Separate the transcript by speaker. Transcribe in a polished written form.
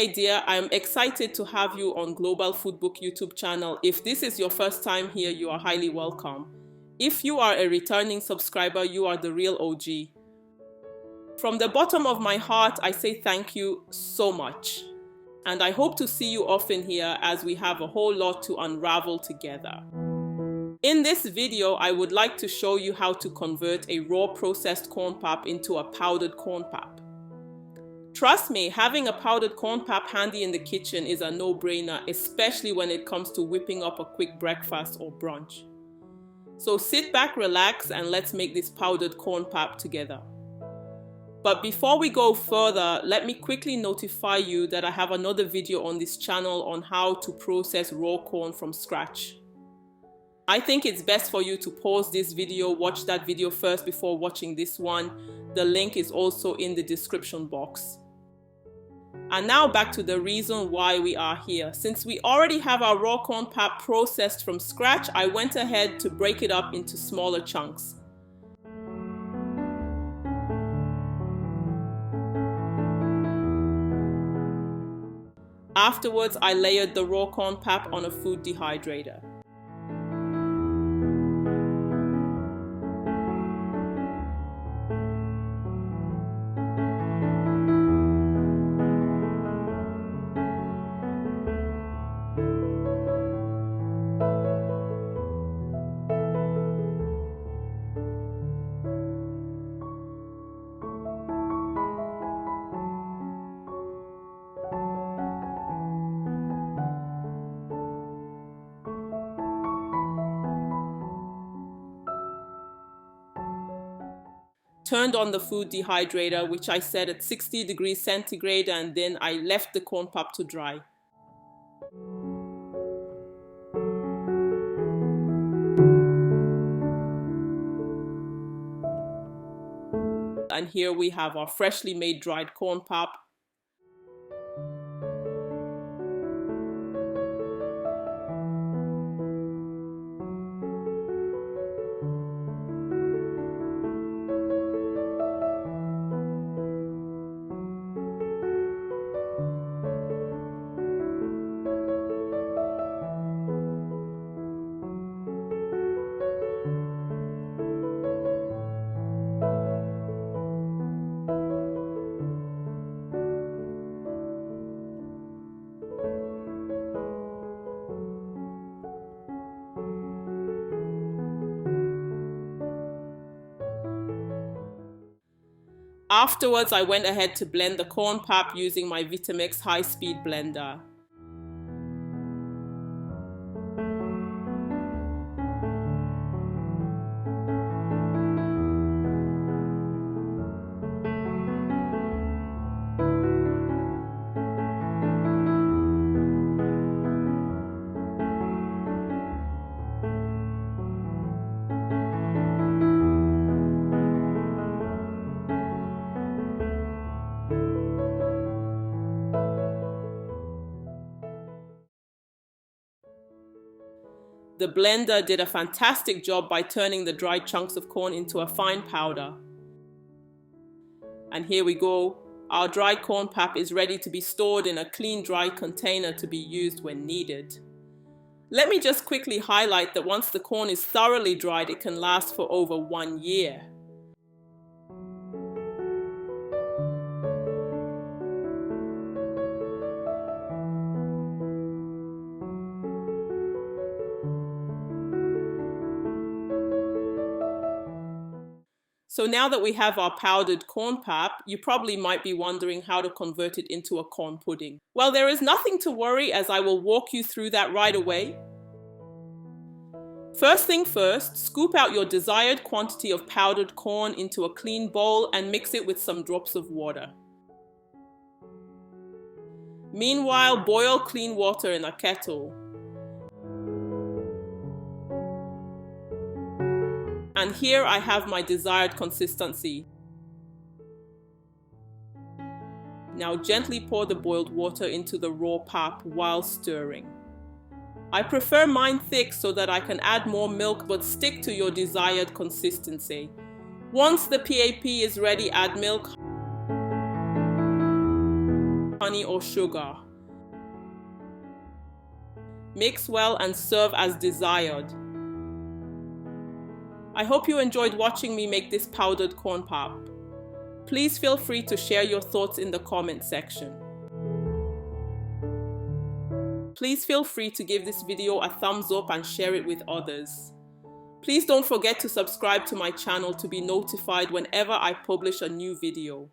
Speaker 1: Hey dear, I'm excited to have you on Global Foodbook YouTube channel. If this is your first time here, you are highly welcome. If you are a returning subscriber, you are the real OG. From the bottom of my heart, I say thank you so much. And I hope to see you often here as we have a whole lot to unravel together. In this video, I would like to show you how to convert a raw processed corn pap into a powdered corn pap. Trust me, having a powdered corn pap handy in the kitchen is a no-brainer, especially when it comes to whipping up a quick breakfast or brunch. So sit back, relax, and let's make this powdered corn pap together. But before we go further, let me quickly notify you that I have another video on this channel on how to process raw corn from scratch. I think it's best for you to pause this video, watch that video first before watching this one. The link is also in the description box. And now back to the reason why we are here. Since we already have our raw corn pap processed from scratch, I went ahead to break it up into smaller chunks. Afterwards, I layered the raw corn pap on a food dehydrator. Turned on the food dehydrator, which I set at 60 degrees centigrade, and then I left the corn pap to dry. And here we have our freshly made dried corn pap. Afterwards, I went ahead to blend the corn pap using my Vitamix high-speed blender. The blender did a fantastic job by turning the dried chunks of corn into a fine powder. And here we go. Our dried corn pap is ready to be stored in a clean, dry container to be used when needed. Let me just quickly highlight that once the corn is thoroughly dried, it can last for over 1 year. So now that we have our powdered corn pap, you probably might be wondering how to convert it into a corn pudding. Well, there is nothing to worry, as I will walk you through that right away. First thing first, scoop out your desired quantity of powdered corn into a clean bowl and mix it with some drops of water. Meanwhile, boil clean water in a kettle. And here I have my desired consistency. Now gently pour the boiled water into the raw pap while stirring. I prefer mine thick so that I can add more milk, but stick to your desired consistency. Once the PAP is ready, add milk. honey or sugar. Mix well and serve as desired. I hope you enjoyed watching me make this powdered corn pap. Please feel free to share your thoughts in the comment section. Please feel free to give this video a thumbs up and share it with others. Please don't forget to subscribe to my channel to be notified whenever I publish a new video.